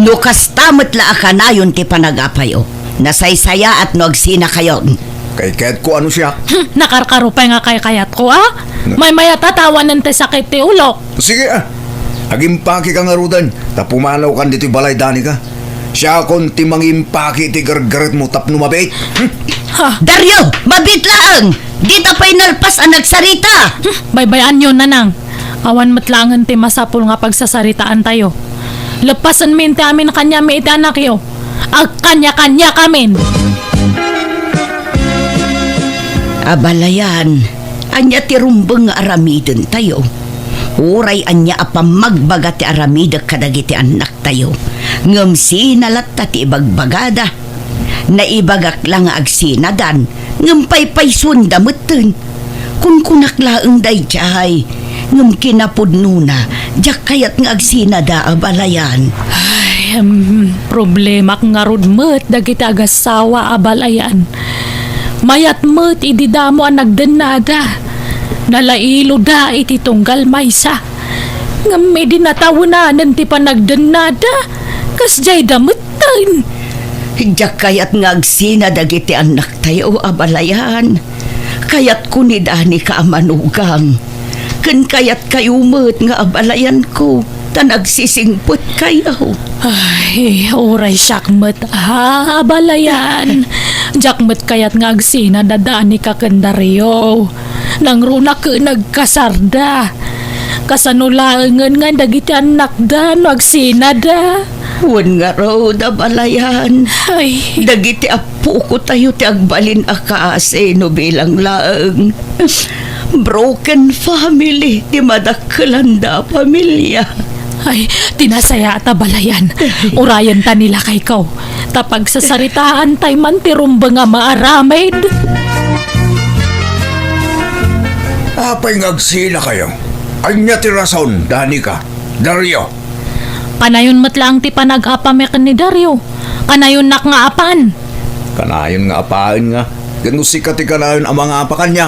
No kastamot la akanayon ti panagapayo. Nasaysaya at nagsina kayo. Kay kahit ko ano siya. Nakarkarupay nga kay kayat ko, May maya tatawanan ti sakit ti ulo. Sige agimpaki ka nga rudan. Tapumanaw kan dito'y balay dani ka. Siya kon ti mangimpaki ti gargaret mo tapno mabait. Dario, mabit lang! Di ta pa'y nalpas ang nagsarita! Baybayan yun, nanang. Awan matlangan ti masapul nga pagsasaritaan tayo. Lepasan min ti amin kanya mi iti anak yo. Ag kanya-kanya kamin. Abalayan, anya ti rumbeng nga aramiden tayo. Uray anya apam magbaga ti aramida kadagiti anak tayo. Ngem sinalat ta ti ibagbagada. Naibagak lang nga agsinadan. Ngem paypay sundameten. Kun kunaklaeng dayjay. Ngem kinapudno na. Diyak kayat nga agsinada abalayan. Ay, problema nga rudmet dagiti agasawa abalayan. Mayat met ididamo ang nagdanada. Nalailo da iti tunggal maysa. Ngam may dinatawanan ti panagdanada. Kasjay dametan. Diyak kayat nga agsinada iti anak tayo abalayan. Kayat kunidani ka amanugang. Ken kayat kayo met nga abalayan ko. Nagsisingpot kayo. Ay, oray syakmet abalayan. Jakmet kayat nga agsina dadaan ni kakendaryo. Nang runa ke nagkasarda. Kasanulaangan nga dagiti anak da no agsina da. Wan nga raw abalayan. Ay, Dagiti apo ko tayo ti agbalin akaase no bilang laeng. Broken family ti madakelanda pamilya. ay, tinasaya at abalayan. Urayan ta nila kay kaw. Tapag sasaritaan tay man ti rumba nga maaramid. Apay ngagsila kayo. Anya ti rason, dani ka. Dario. Kanayon matlang ti panag-apamek ni Dario. Kanayon nak nga apan. Kanayon nga apaan nga. Ganusika ti kanayon ang mga apakan niya.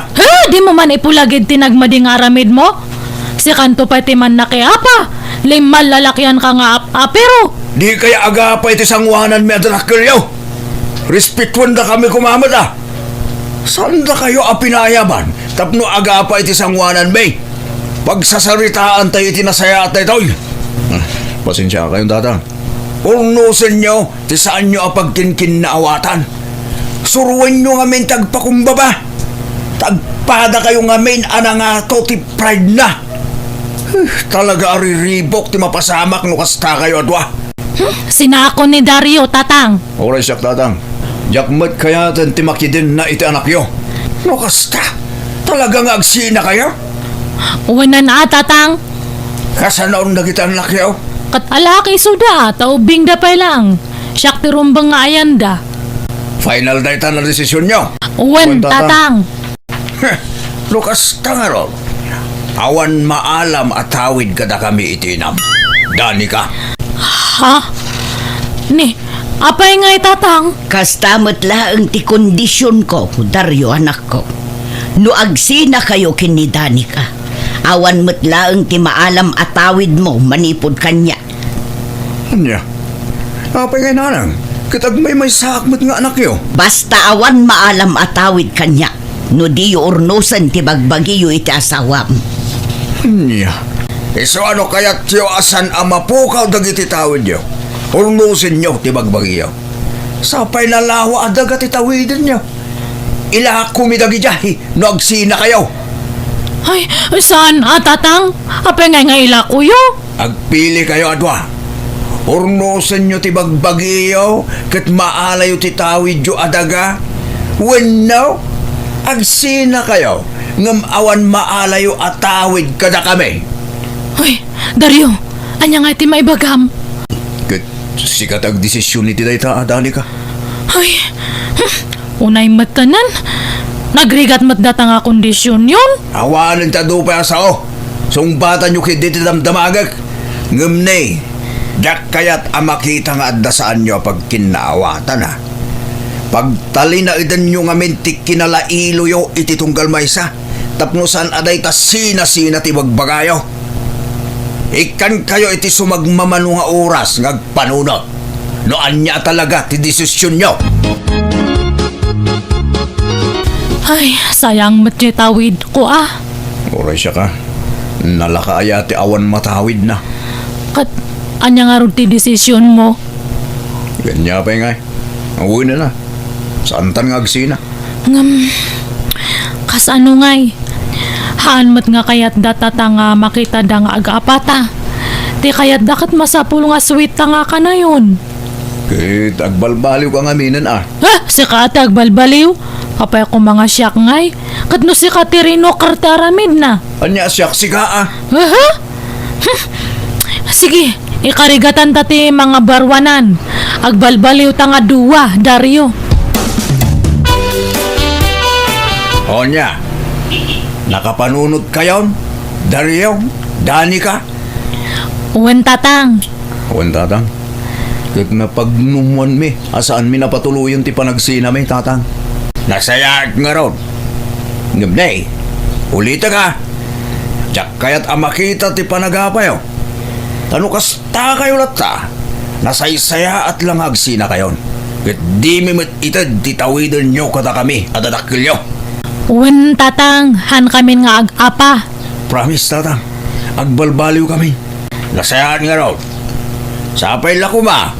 Di mo man ipulagid tinagmading aramid mo? Si kanto pa ti man nakiapa. Limal lalakyan ka nga apero. Di kaya agapay ti sangwanan mi adanak kiryo. Respetuan da kami kumamada. Saan da kayo apinayaban? Tapno agapay ti sangwanan mi. Pagsasaritaan tayo tinasaya at tayo. Pasensya kayong tatang. Urnusin nyo, ti saan nyo apagkinkin na awatan. Suruan nyo ngamin tagpakumbaba. Tagpada kayo ngamin anangato ti pride na. Talaga ariribok ti mapasamak no kasta kayo adwa. Sinako ni Dario, tatang. Oray siyak tatang. Jakmat kaya ti makidin na iti anak yo. No kasta. Talaga nga agsina kayo? Uwanan tatang. Kasanaon na kita anak yo? Kat alaki suda, taubing da pa lang. Siyak ti rumbang nga ayanda. Final na ita na desisyon nyo. Uwan, Uwan, tatang. Lukas tangaro. Awan maalam at tawid kada kami itinam. Dani ka. Ha? Ni, apay nga tatang? Kastamot laeng ti kondisyon ko, Dario anak ko. No agsina kayo kinidani ka. Awan mo't laeng ti maalam atawid mo manipod kanya. Anya? Apay nga nanang. Kitag may sakmat nga anak yo. Basta awan maalam atawid kanya. No di urnusan ti bagbagiyo iti asawam. Anya? So ano kaya't yo asan ang mapukaw dagiti tawid yo? Urnusin nyo ti bagbagiyo. Sapay na lawa adaga ti tawidin nyo. Ilahak kumidagi jahi no agsina kayo. Ay, saan tatang? Apay nga ila kuyo? Agpili kayo adwa. Urnusin nyo ti bagbagiyo kat maalayo ti tawid yo adaga. When no, agsina kayo ngam awan maalayo at tawid kada kami. Ay, Dario, anya nga ti maibagam? Kat sikat ag desisyon ni ti dayta adani ka. Ay, unay matanan. Nagrigat mat data nga kondisyon yun. Awanan ta do pa sao. Sungbatan nyo kit diti damdamagag. Ngam ne, dak kayat amakita nga adda saan nyo pag kinaawatan ha. Pagtali na idan nyo nga mintik kinalailo yo iti tunggal maysa. Tapno saan aday ta sina-sina ti bagbagayo. Ikan kayo iti sumagmamano nga oras ngagpanunot. Noan niya talaga ti desisyon nyo. Ay, sayang matya tawid ko ah. Oray siya ka. Nalakaaya ti awan matawid na. Kat, anya nga ron ti desisyon mo? Ganyan pa nga. Uwi na na. Saan tan nga agsina? Kas ano ngay? Haan mat nga kayat datata nga makita da nga aga-apata. Ti kayat dakat masapul nga sweet ta nga ka na yun. Kit agbalbaliw ka nga minan ah. Si Kati agbalbaliw? Kapay ko mga siyak ngay. Kat no si Katerino kartaramid na. Anya siyak siga ah. Aha? Sige, ikarigatan tati mga barwanan. Agbalbaliw ta nga duwa, Dario. Onya. Nakapanunod kayon? Dario? Danica? Uwan tatang. Awan tatang. Kit na pagnumuan mi. Asaan mi napatuloyan ti panagsina mi tatang? Nasayaat nga ron. Ngumnay. Ulita ka. Tsak kaya't amakita ti panagapayo. Tano kasta kayo lata. Nasaysaya at lang agsina kayon. Kit di mi itad ti tawidan nyo kata kami at adakil nyo. Uwan tatang, han kami nga ag-apa. Promise tatang. Agbalbaliw kami. Nasayaat nga ron. Sapay lako ma.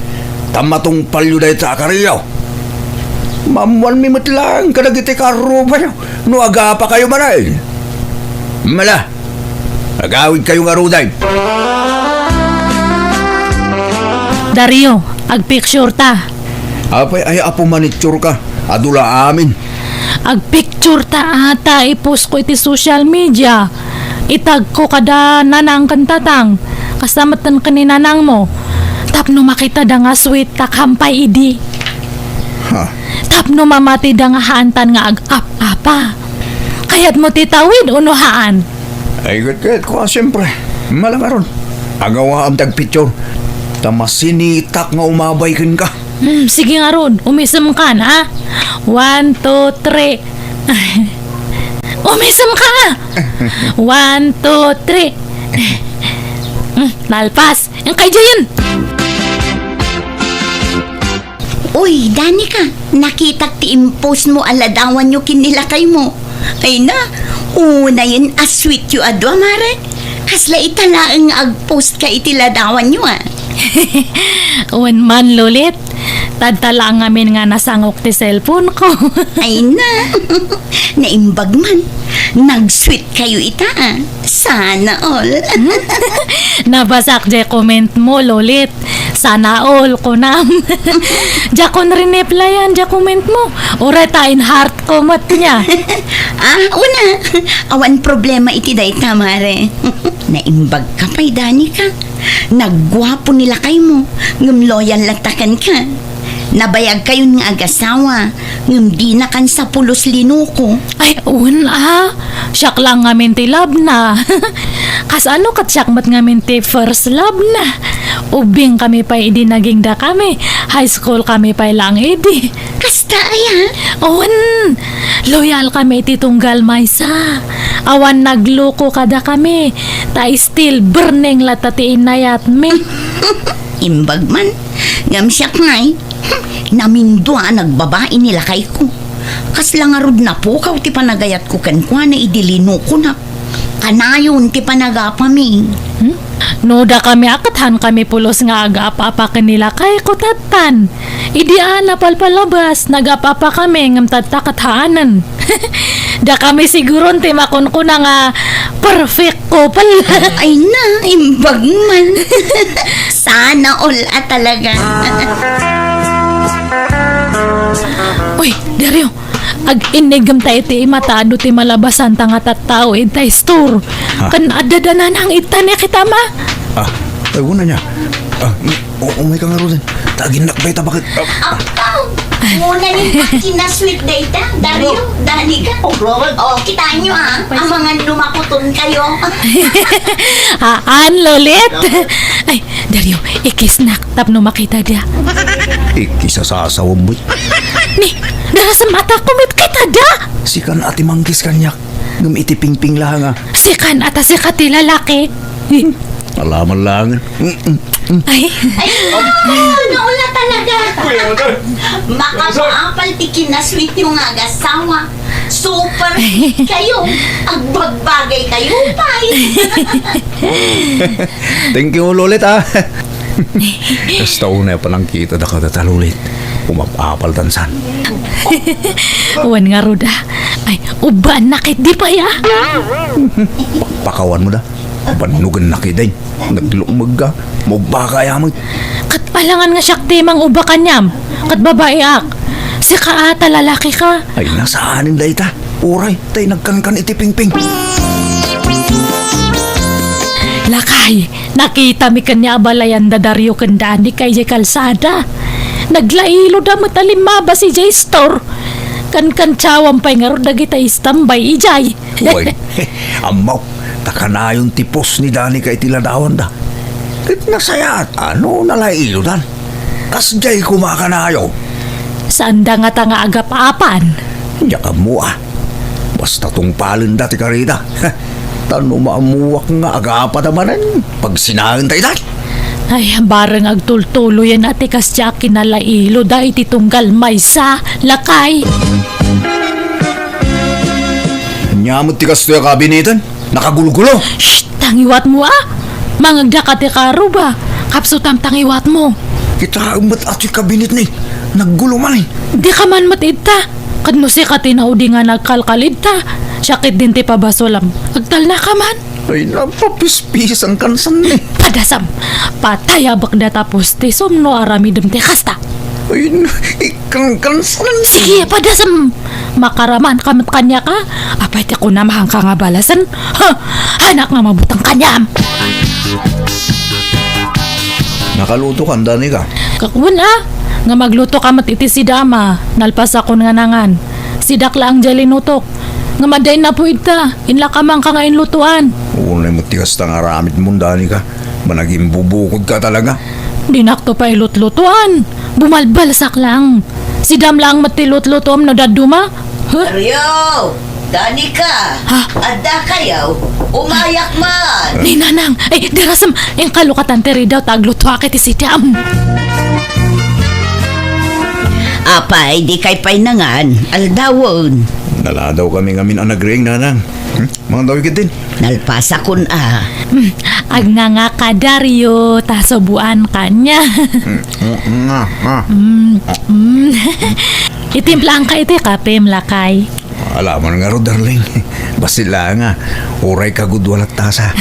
Tamatong palyo dahi ta akariyaw. Mamuan mi matlang kadagiti karo ba nyo? No aga pa kayo maray. Mala. Agawid kayo nga ruday. Dario, agpicture ta. Apay ay apo manitsur ka. Adula amin. Agpicture ta ata ipost ko iti social media. Itag ko kada nanang kantatang. Kasamatan ka ni nanang mo. Tapno makita da nga sweet kakampay idi. Ha? Tapno mamati da nga haantan nga ag-apa. Kaya't mo titawid unuhaan. Ay gat ko siyempre. Malangaron. Agawa ang tagpicture. Tamasinitak nga umabay ka. Sige nga ron, umisam ka na. 1, 2, 3. Umisam ka! 1, 2, 3. Lalpas, yung kay Jayan. Uy, Danica, nakita ti impose mo aladawan nyo kinilakay mo. Ay na, una yun sweet yu adwa, mare. Kasla italaang ag-post ka itiladawan nyo ah. Uwan man lulit. Tadtala ngamin nga nasangok ti cellphone ko. Ay na, naimbag man. Nag-sweet kayo ita ah. Sana all. Nabasak di comment mo, Lolit. Sana all ko nam. Diya ko na-replyan, diya comment mo. Ora tain heart comment niya. Una, awan problema iti day tamare. Naimbag ka pa'y Danica. Naggwapo nila kay mo. Ngum loyal latakan ka. Nabayag kayo nga agasawa. Ngum di na kan sa pulos linuko. Ay, siyak lang ngamin ti love na. Kas ano kat siyak mat ngamin ti first love na. Ubing kami pa idi naging da kami. High school kami pa lang idi. Kasta aya. Owan, loyal kami ti tunggal maysa. Awan nagloko kada kami. Ta still burning lata ti inayat me. Imbag man. Ngam siya ngay. Namindwa nagbabae nila kay ko. Kasla nga rod na po kaw ti panagayat ko kankwa na idilino ko na. Kanayon ti panagapami. Noda kami akathan kami pulos nga aga-apa kanila kay kutatan. Idi ala palpalabas nagapapa kami ngam tatakathanan. Da kami siguro ti makon ko na nga perfect couple. Ay na, imbag man. Sana all talaga. Uy, Dario, ag-inigam tayo ti matado ti malabasan ta nga tattao itay store. Kan adadanan ang itan niya kita ma. Ay una niya. Umay ka nga rin. Tagin nakbay ta bakit? Muna ni kinasweet data, Dario, Danica. Kita nyo ang mga lumakuton kayo. Haan, Lolit. Ay, Dario, ikisnak tap no makita dia. Ikisa sa asawang mo'y. Ni, dara sa mata ko mit kita da. Sikan ati manggis kanyak. Ngam iti pingping lang Sikan ata si kati lalaki. Alaman lang. Ay, Naula talaga. Makapaapal ti kinasweet yung agasawa. Super kayo. Agbagbagay kayo, pay. Thank you, Lolit, ah. Basta una pa lang kita na katatalulit. Umapapal tansan. wan nga ruda. Ay, uban nakit di pa ya. Pakawan mo da. Banugan na kiday. Naglumag ka. Magbaka yamag. Kat alangan nga siyak timang uba kanyam. Kat babae ak. Si kaata lalaki ka. Ay, nasaanin da ita. Uray, tay nagkankan iti pingping. Lakay, nakita mi kanya abalayan da Dario kendani kay jay kalsada. Naglailo da matalimaba si jay store. Kan tsawang pay nga ro dagita istambay ijay. Uy, amaw. Takanayon tipos ni Dani kay tiladawan da. Kit nasayat, ano nalailo dan? Kasjay kumakanayo. Saan da nga tanga agap-apan? Diya mo ah. Basta tong palin dati karida. Tano maamuwak nga agapa namanan. Pag sinahan tayo dati. Ay, bareng agtultulo yan ati kasya kinalailo da iti tunggal maysa, lakay. Nyamot tikas to yung kabinitan. Nakagulugulo. Shh, tangiwat mo ah. Mangagda ka ti karo ba? Kapsutam tangiwat mo. Kita umat at yung kabinet ni. Naggulo man eh. Di ka man matita. Kadno si ka tinaudi nga nagkalkalid ta. Syakit din ti pabasolam. Agtal na ka man. Ay, napapispis ang kansan ni. Padasam. Patayabak da tapos ti somno aramidem ti kasta. Ay, ikang kansan. Sige, padasam. Makaraman kamat kanya ka. Apay ti ko namahang ka nga balasan. Ha! Hanak nga mabutang kanyam. Nakaluto ka, Dani ka. Kakun ah. Nga magluto ka mat iti si dama. Nalpas ako nga nangan. Si dakla ang jalinutok. Nga maday na po ita. Inla ka man ka nga inlutuan. Unay mo tikas tang aramid mo, Dani ka. Managing bubukod ka talaga. Dinakto pa ilutlutuan. Bumalbalsak lang. Si dam lang matilutlutom no daduma. Huh? Aryo! Dani ka! Ha? Adda kayaw! Umayak man! Ni nanang. Ay, dirasam. Yung kalukatan teri daw tagluto akit iti si dam. Apay, di kay painangan. Aldawon. Naladaw kami ngamin ang nagring, nanang. Mga daw din. Nalpasa kun ah. Ag nga ka Dario. Tasobuan kanya. Itimplaan ka iti kapim lakay. Alaman nga ro, darling. Basila nga. Uray ka gudwalat tasa.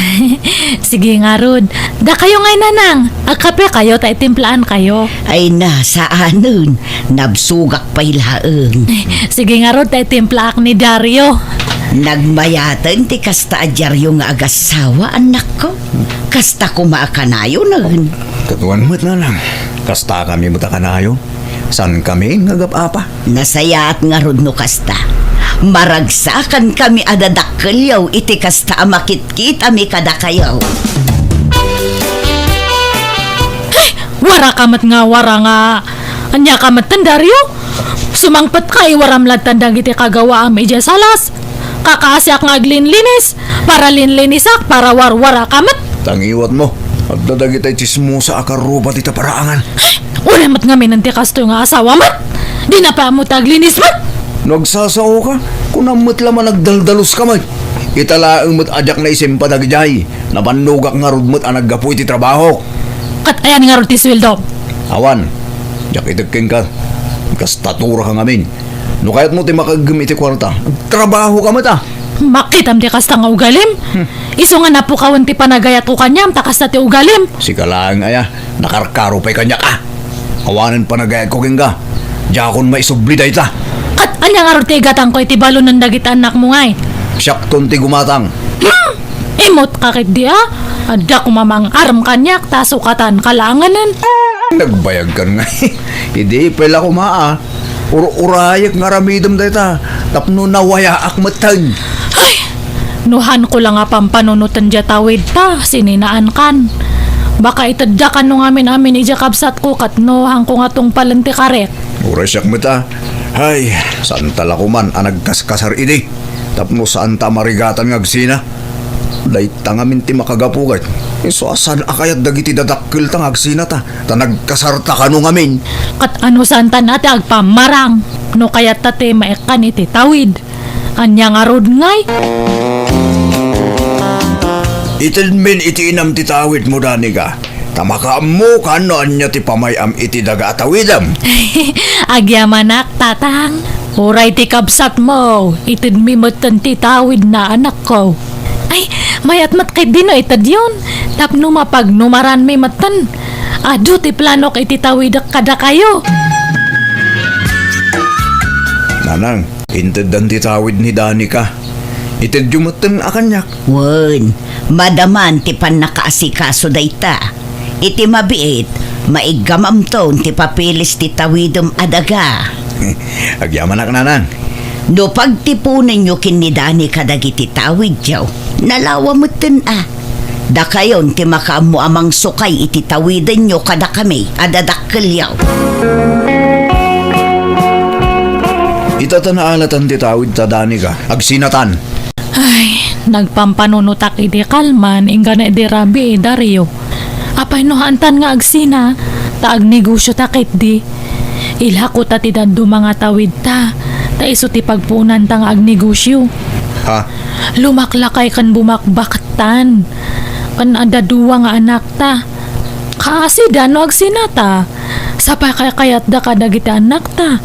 Sige nga Rod. Da kayo ngay nanang. Agkape kayo ta itimplaan kayo. Ay na, saanon. Nabsugak pa ilaeng. Sige nga Rod ta itimplaak ni Dario. Nagmayatan ti kasta adyaryo nga agasawa, anak ko. Kasta kumaakanayo nun. Katuan mo't nanang. Kasta kami mo takanayo. San kami nga gapapa? Nasayaat nga Rod no kasta. Maragsakan kami adadakkelyaw iti kasta amakit-kit ami kadakayaw. Wara kamat nga wara nga. Anya kamat tan Dario. Sumangpat kay waramlad tandang iti kagawa am ija salas. Kakaasyak nga aglinlinis. Para linlinisak para warwara kamat. Tangiwat mo. At dadagit ay chismosa akaruba tita paraangan. Wala mat nga minanti kasto nga asawa mat. Di na pa mo taglinis mat. Nagsasao ka? Kung namot laman nagdaldalos ka man. Italaang mo't adyak na isim padagjay. Napanugak nga rod mo't ang naggapu iti trabaho. Kat ayan nga ro ti sweldo. Awan, jak itagking ka. Kastatura ka ngamin. No kahit mo ti makagam iti kwarta. Trabaho ka mata. Makitam ti kasta nga ugalim. Iso nga napukawan ti panagayat ko kanyam takas na ti ugalim. Si kalaang aya, nakarkaro pa'y kanya ka. Awanan panagayat ko king ka. Jakon maisubli da ita. Kat anya nga ro ti gatang ko iti balo ng dagit anak mo ngay. Siyakton ti gumatang. Imot kakit di ah. Ada kumamang aram kanyak tasukatan kalanganan. Nagbayag ka nga. Hindi pala kumaa. Urayak nga ramidam da ita. Tapno nawaya akmatan. Ay, nuhan ko lang nga pampanunutan dya tawid ta, sininaan kan. Baka itadyakan no amin ija kabsat ko kat nuhan ko nga tong palanti karet. Urasyak mata. Ay, saan tala ko man ang nagkaskasar ini. Tapno saan ta marigatan nga agsina. Dahil tangamin ti makagapukat. So asan akayat dagiti dadakkel tang agsinata. Ta nagkasarta kanu ngamin. Kat ano santa nati agpamarang. No kayat tate maekan iti tawid. Anya nga rod ngay. Itin min iti inam ti tawid mo dani ka. Tamakaam mo kano anya ti pamayam iti daga atawidam. Agyamanak tatang. Uray ti kabsat mo. Itid mi matan ti tawid na anak ko. Ay, mayat mat kay dino itad yun. Tapno mapag numaran mi matan. Ado ti plano kay ti tawid kada kayo. Nanang, inted ti tawid ni Dani ka. Ited yumatan akanyak. Wen, madaman ti pan nakaasikaso dayta. Iti mabiit, maigamam ton ti papilis ti tawidom adaga. Agyaman ak nanan. No pagtipunan nyo kinidani kadagiti tawid yaw, nalawa mo Da kayon ti makaamu amang sukay iti tawidan nyo kada kami adadakkel yaw. Itatanaalatan ti tawid ta Dani ka. Agsinatan. Ay, nagpampanunutak iti kalman inga na iti rabi Dario. Apay no hantan nga agsina, taag negosyo takit di. Ilhako ta ti dando mga tawid ta, ta iso ti pagpunan ta nga agnegosyo. Ha? Lumaklakay kan bumakbaktan, kan adaduwa nga anak ta. Kasi dano agsina ta, sa pakakayat da kadagiti anak ta.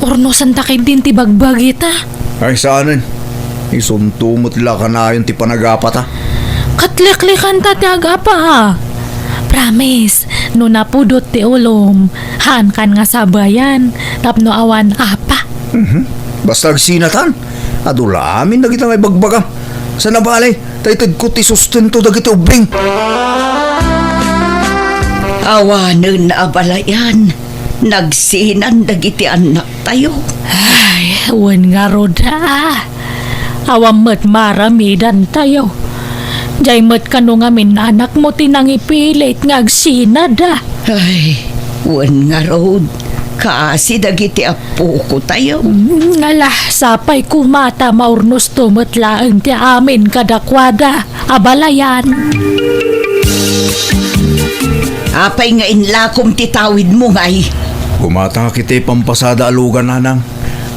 Ornosan takit din ti bagbagi ta. Ay saanin? Isuntumot la ka na yun ti panagapata. Katliklikan ta ti agapa ha. Promise, no napudot ti ulom, han kan nga sabayan, tapno awan apa. Basta agsinatan. Adula amin dagiti nga ibagbagam. Sa nabalay, taytad ko ti sustento dagiti ubing. Awanen na abalayan, nagsinan dagiti anak tayo. Ay, wen nga roda. Awam met maramidan tayo. Jay met kano nga min anak mo tinang ipilit nga agsina da. Ay, wen nga road, kasi dagiti apo ko tayo. Ngala, sapay kumata maurnos tumatlaan ti amin kadakwada. Abalayan. Apay nga inlakom ti tawid mo ngay. Gumata nga kita pampasada alugan nanang.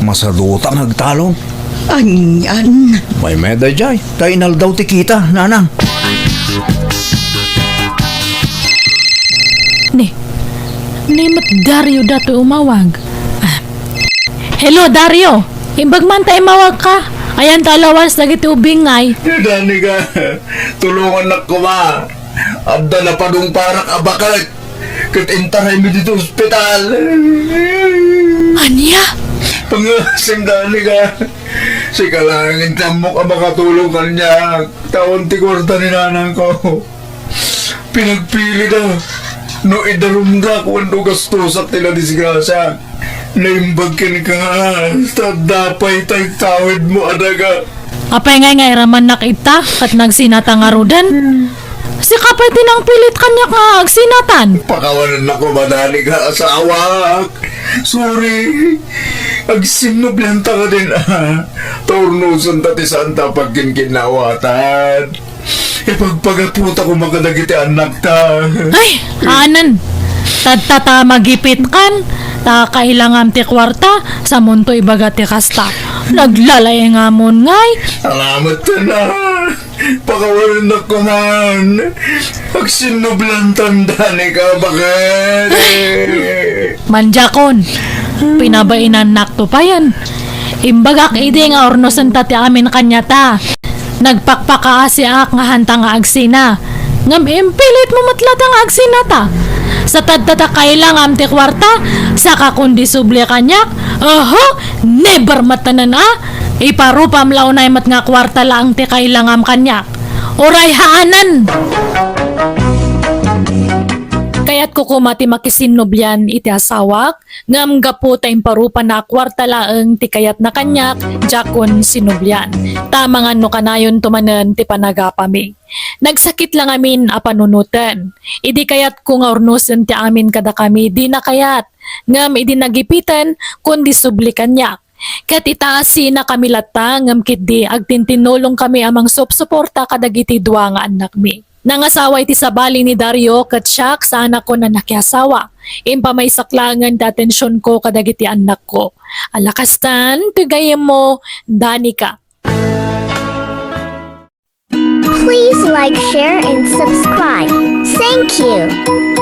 Masadutang nagtalong. Anyan. May meda jay. Tainal daw ti kita, nanang. Ni mat Dario dato umawag. Ah. Hello Dario, imbag man tayo mawag ka. Ayan talawas dagiti ubingay. Dani ka, tulungan na ko ma. Adda na padung parak abakal. Kat intaray mi dito ospital. Anya? Pangasing Dani ka. Si kalangin tamo ka makatulong kanya. Taon ti kwarta ni nanang ko. Pinagpili daw. No idarumda kung ano gastusak tila disgrasya. Naimbag ka ni ka nga. Tadapay tay tawid mo adaga. Apay ngay iraman nakita kat nagsinatan Si kapay tinang pilit kanya nga agsinatan. Pakawanan ako madali ka asawa. Sorry. Agsinublanta ka din Tornusan tati santa pagkinkinawatan. Ipagpagaputa ko makadagiti anak ta. Ay, anan. Tadtata magipit kan. Ta kailangan ti kwarta sa munto ibaga ti kasta. Naglalay nga mon ngay. Salamat ka na. Pakawalan na ko man. Agsinublantan dani ka bakit? Manjakon. Pinabainan nakto pa yan. Imbagak ide nga ornosan tati amin kanya ta. Nagpakpakaasi ak nga hanta nga agsina. Ngam impilit mo matlata nga agsina ta. Sa tadtata kailangan ti kwarta, saka kundi subli kanyak, never matanan iparupam launay mat nga kwarta lang ti kailangan kanyak. Oray haanan! Kaya't kukumati makisinobyan iti asawak, ngam gapo tayong parupa na kwarta laeng ti kayat na kanyak, jakon sinobyan. Tamangan no kanayon tumanen ti panagapami. Nagsakit lang amin apanunutan. Idi kayat kung ornusen ti amin kada kami di na kayat. Ngam idi nagipitan kundi subli kanyak. Katitaasi na kami latang ngam di agtintinulong kami amang suporta kadagiti dua nga anak mi. Nangasawa iti sabali ni Dario ket siak sa anak ko na nakiasawa. Impamay saklangan da atensyon ko kadagiti anak ko. Alakastan, tugayem mo, Danica. Please like, share, and subscribe. Thank you.